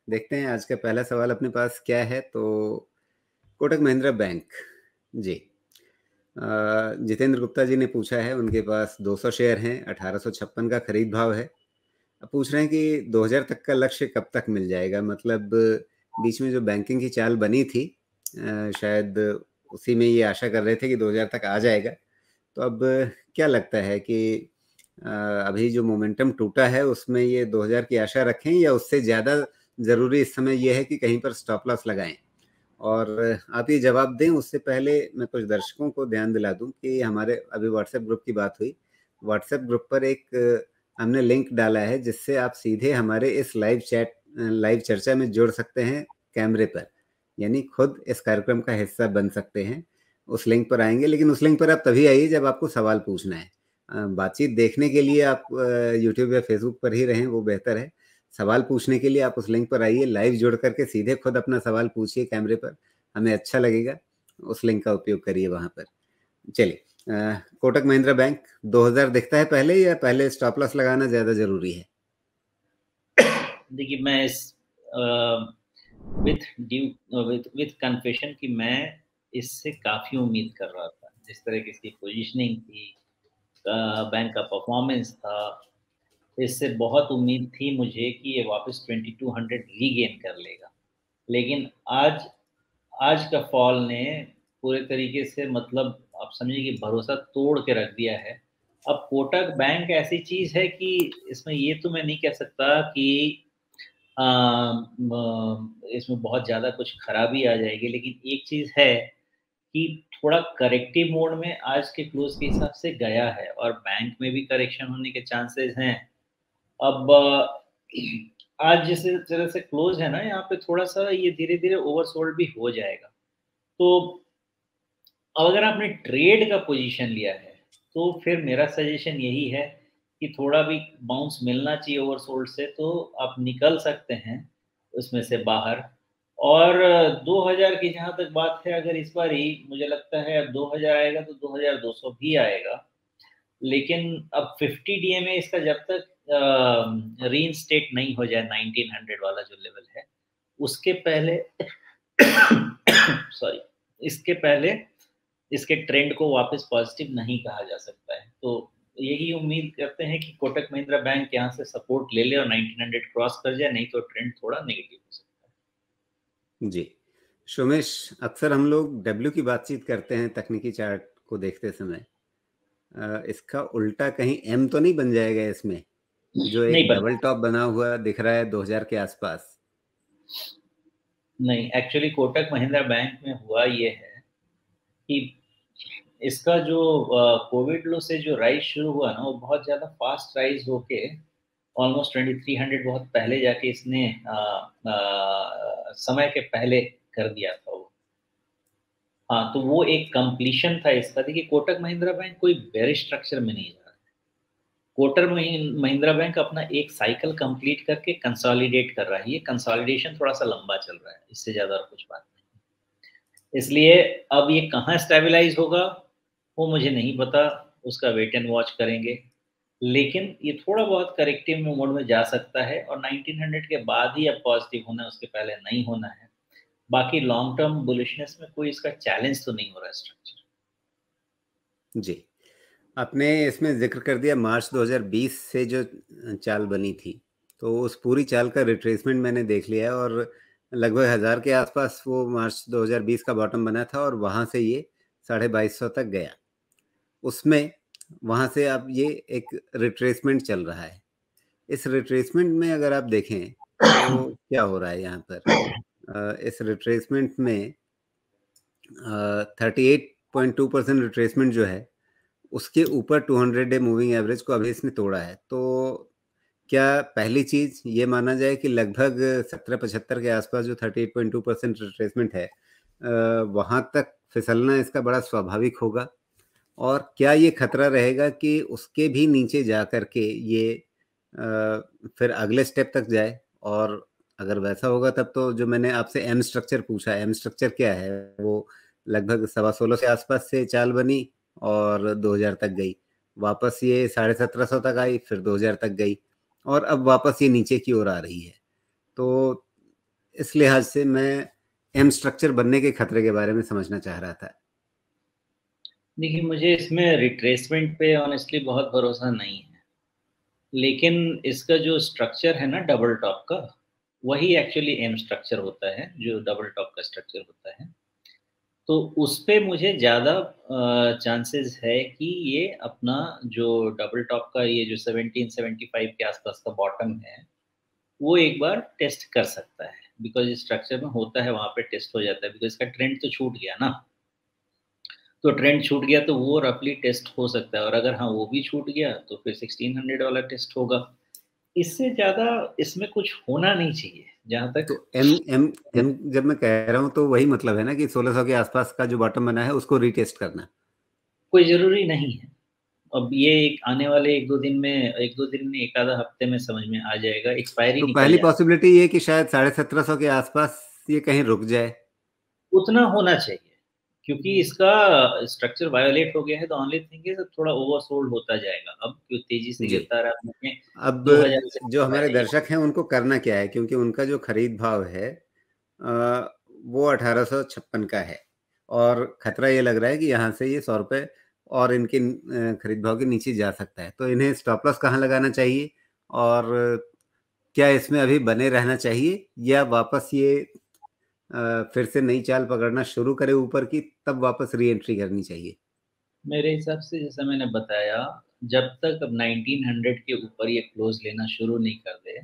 देखते हैं आज का पहला सवाल अपने पास क्या है। तो कोटक महिंद्रा बैंक जी, जितेंद्र गुप्ता जी ने पूछा है। उनके पास 200 शेयर हैं, 1856 का खरीद भाव है। अब पूछ रहे हैं कि 2000 तक का लक्ष्य कब तक मिल जाएगा। मतलब बीच में जो बैंकिंग की चाल बनी थी, शायद उसी में ये आशा कर रहे थे कि 2000 तक आ जाएगा। तो अब क्या लगता है कि अभी जो मोमेंटम टूटा है उसमें ये 2000 की आशा रखें, या उससे ज़्यादा ज़रूरी इस समय ये है कि कहीं पर स्टॉप लॉस लगाएं? और आप ये जवाब दें उससे पहले मैं कुछ दर्शकों को ध्यान दिला दूं कि हमारे अभी व्हाट्सएप ग्रुप की बात हुई। व्हाट्सएप ग्रुप पर एक हमने लिंक डाला है जिससे आप सीधे हमारे इस लाइव चर्चा में जुड़ सकते हैं कैमरे पर, यानी खुद इस कार्यक्रम का हिस्सा बन सकते हैं। उस लिंक पर आएंगे, लेकिन उस लिंक पर आप तभी आइए जब आपको सवाल पूछना है। बातचीत देखने के लिए आप यूट्यूब या फेसबुक पर ही रहें, वो बेहतर है। सवाल पूछने के लिए आप उस लिंक पर आइए, लाइव जुड़ करके सीधे खुद अपना सवाल पूछिए कैमरे पर, हमें अच्छा लगेगा। उस लिंक का उपयोग करिए वहां पर। चलिए, कोटक महिंद्रा बैंक 2000 दिखता है पहले, या पहले स्टॉप लॉस लगाना ज्यादा जरूरी है? देखिए, मैं इस विथ ड्यू विथ कन्फेशन कि मैं इससे काफ़ी उम्मीद कर रहा था। जिस तरह की इसकी पोजीशनिंग थी, बैंक का परफॉर्मेंस था, इससे बहुत उम्मीद थी मुझे कि ये वापस 2200 रीगेन कर लेगा। लेकिन आज आज का फॉल ने पूरे तरीके से, मतलब आप समझिए कि भरोसा तोड़ के रख दिया है। अब कोटक बैंक ऐसी चीज़ है कि इसमें ये तो मैं नहीं कह सकता कि इसमें बहुत ज़्यादा कुछ खराबी आ जाएगी, लेकिन एक चीज़ है कि थोड़ा करेक्टिव मोड में आज के क्लोज़ के हिसाब से गया है और बैंक में भी करेक्शन होने के चांसेस हैं। अब आज जिस तरह से क्लोज़ है ना, यहाँ पे थोड़ा-सा ये धीरे-धीरे ओवरसोल्ड भी हो जाएगा। तो अब अगर आपने ट्रेड का पोज़ीशन लिया है, तो फिर मेरा सजेशन यही है कि थोड़ा भी बाउंस मिलना चाहिए ओवरसोल्ड से, तो आप निकल सकते हैं उसमें से बाहर। और 2000 की जहाँ तक बात है, अगर इस बारी मुझे लगता है अब 2000 आएगा तो 2200 भी आएगा। लेकिन अब 50 डीएमए इसका जब तक रीइंस्टेट नहीं हो जाए 1900 वाला जो लेवल है, उसके पहले सॉरी, इसके पहले इसके ट्रेंड को वापस पॉजिटिव नहीं कहा जा सकता है। तो यही उम्मीद करते हैं कि कोटक महिंद्रा बैंक यहाँ से सपोर्ट ले ले और 1900 क्रॉस कर जाए, नहीं तो ट्रेंड थोड़ा नेगेटिव हो सकता जी, सोमेश, अक्सर हम लोग डब्ल्यू की बातचीत करते हैं तकनीकी चार्ट को देखते समय। इसका उल्टा कहीं एम तो नहीं बन जाएगा इसमें, जो है। नहीं एक बनता। डबल टॉप बना हुआ दिख रहा है 2000 के आसपास? नहीं, एक्चुअली कोटक महिंद्रा बैंक में हुआ ये है कि इसका जो कोविड लो से जो राइज शुरू हुआ ना, वो बहुत ज़्यादा फास्ट राइज होके ऑलमोस्ट 2300 बहुत पहले जाके इसने समय के पहले कर दिया था वो। हाँ, तो वो एक कंप्लीशन था इसका। देखिए, कोटक महिंद्रा बैंक कोई बेरिश स्ट्रक्चर में नहीं जा रहा है। कोटक महिंद्रा बैंक अपना एक साइकिल कंप्लीट करके कंसोलिडेट कर रहा है। ये कंसोलिडेशन थोड़ा सा लंबा चल रहा है, इससे ज़्यादा और कुछ बात नहीं। इसलिए अब ये कहाँ स्टेबलाइज होगा वो मुझे नहीं पता, उसका वेट एंड वॉच करेंगे। लेकिन ये थोड़ा बहुत करेक्टिव मोड में जा सकता है और 1900 के बाद ही अब पॉजिटिव होना है, उसके पहले नहीं होना है। बाकी लॉन्ग टर्म बुलिशनेस में कोई इसका चैलेंज तो नहीं हो रहा है स्ट्रक्चर। जी, आपने इसमें जिक्र कर दिया मार्च 2020 से जो चाल बनी थी, तो उस पूरी चाल का रिट्रेसमेंट मैंने देख लिया है, और लगभग 1000 के आसपास वो मार्च 2020 का बॉटम बना था, और वहाँ से ये 2250 तक गया। उसमें वहाँ से अब ये एक रिट्रेसमेंट चल रहा है। इस रिट्रेसमेंट में अगर आप देखें तो क्या हो रहा है यहाँ पर, इस रिट्रेसमेंट में 38.2% रिट्रेसमेंट जो है, उसके ऊपर 200 डे मूविंग एवरेज को अभी इसने तोड़ा है। तो क्या पहली चीज ये माना जाए कि लगभग 1775 के आसपास जो 38.2% रिट्रेसमेंट है, वहां तक फिसलना इसका बड़ा स्वाभाविक होगा? और क्या ये खतरा रहेगा कि उसके भी नीचे जा करके ये फिर अगले स्टेप तक जाए? और अगर वैसा होगा तब तो जो मैंने आपसे एम स्ट्रक्चर पूछा, एम स्ट्रक्चर क्या है? वो लगभग 16.25 के आसपास से चाल बनी और 2000 तक गई, वापस ये 1750 तक आई, फिर 2000 तक गई, और अब वापस ये नीचे की ओर आ रही है। तो इस लिहाज से मैं एम स्ट्रक्चर बनने के खतरे के बारे में समझना चाह रहा था। देखिए, मुझे इसमें रिट्रेसमेंट पे ऑनेस्टली बहुत भरोसा नहीं है। लेकिन इसका जो स्ट्रक्चर है ना डबल टॉप का, वही एक्चुअली एम स्ट्रक्चर होता है, जो डबल टॉप का स्ट्रक्चर होता है। तो उस पे मुझे ज़्यादा चांसेस है कि ये अपना जो डबल टॉप का ये जो 1775 के आसपास का बॉटम है, वो एक बार टेस्ट कर सकता है। बिकॉज़ इस स्ट्रक्चर में होता है, वहाँ पे टेस्ट हो जाता है, बिकॉज़ इसका ट्रेंड तो छूट गया ना। तो ट्रेंड छूट गया तो वो रफली टेस्ट हो सकता है, और अगर हाँ, वो भी छूट गया तो फिर 1600 वाला टेस्ट होगा। इससे ज़्यादा इसमें कुछ होना नहीं चाहिए, जहाँ तक। तो एम एम एम जब मैं कह रहा हूँ तो वही मतलब है ना कि 1600 के आसपास का जो बॉटम बना है उसको रीटेस्ट करना। कोई ज़रूरी नहीं है। अब ये एक आने वाले 1-2 दिन में, 1-2 दिन नहीं, 1 आधा हफ्ते में समझ में आ जाएगा, एक्सपायरी तो निकल पहली जाना। पॉसिबिलिटी ये कि शायद 1750 के आसपास ये कहीं रुक जाए। उतना होना चाहिए, क्योंकि इसका स्ट्रक्चर वायोलेट हो गया है। द ओनली थिंग इज़ अब थोड़ा ओवरसोल्ड होता जाएगा। अब क्यों तेज़ी से जी। गिरता रहा, मैंने अब 2000 से जो हमारे पहले ही। दर्शक हैं उनको करना क्या है, क्योंकि उनका जो खरीद भाव है वो 1856 का है और खतरा ये लग रहा है कि यहाँ से ये 100 रुपए और इनके खरीद भाव के नीचे जा सकता है। तो इन्हें स्टॉप लॉस कहाँ लगाना चाहिए और क्या इसमें अभी बने रहना चाहिए या वापस ये फिर से नई चाल पकड़ना शुरू करे ऊपर की, तब वापस री एंट्री करनी चाहिए? मेरे हिसाब से जैसा मैंने बताया, जब तक अब 1900 के ऊपर ये क्लोज़ लेना शुरू नहीं कर दे,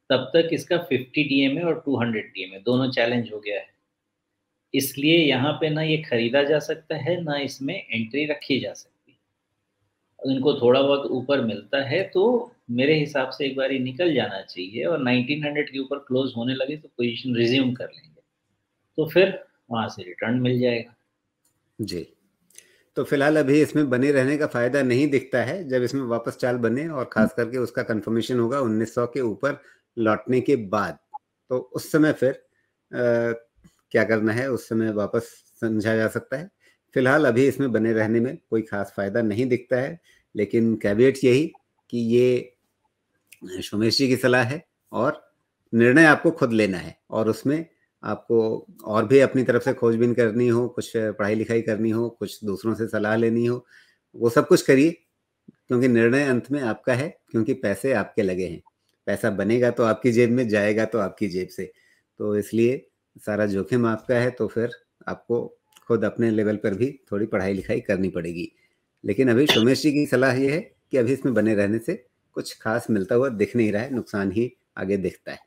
तब तक इसका 50 डीएमए और 200 डीएमए दोनों चैलेंज हो गया है। इसलिए यहाँ पे ना ये खरीदा जा सकता है, ना इसमें एंट्री रखी जा सकती। इनको थोड़ा बहुत ऊपर मिलता है तो मेरे हिसाब से एक बारी निकल जाना चाहिए, और 1900 के ऊपर क्लोज़ होने लगे तो पोज़ीशन रिज़्यूम कर लेंगे। तो फिर वहाँ से रिटर्न मिल जाएगा। जी। तो फिलहाल अभी इसमें बने रहने का फ़ायदा नहीं दिखता है, जब इसमें वापस चाल बने और ख़ास करके उसका कन्फर्मेशन होगा 1900 के ऊपर लौटने के बाद। तो उस समय फिर क्या करना है, उस समय वापस समझा जा सकता है। फिलहाल अभी इसमें बने रहने में कोई ख़ास फ़ायदा नहीं दिखता है, लेकिन कैवेट्स यही कि ये सोमेश जी की सलाह है और निर्णय आपको खुद लेना है और उसमें आपको और भी अपनी तरफ से खोजबीन करनी हो, कुछ पढ़ाई-लिखाई करनी हो, कुछ दूसरों से सलाह लेनी हो, वो सब कुछ करिए, क्योंकि निर्णय अंत में आपका है, क्योंकि पैसे आपके लगे हैं। पैसा बनेगा तो आपकी जेब में, जाएगा तो आपकी जेब से। तो इसलिए सारा जोखिम आपका है, तो फिर आपको खुद अपने लेवल पर भी थोड़ी पढ़ाई-लिखाई करनी पड़ेगी। लेकिन अभी सोमेश जी की सलाह ये है कि अभी इसमें बने रहने से कुछ ख़ास मिलता हुआ दिख नहीं रहा है, नुकसान ही आगे दिखता है।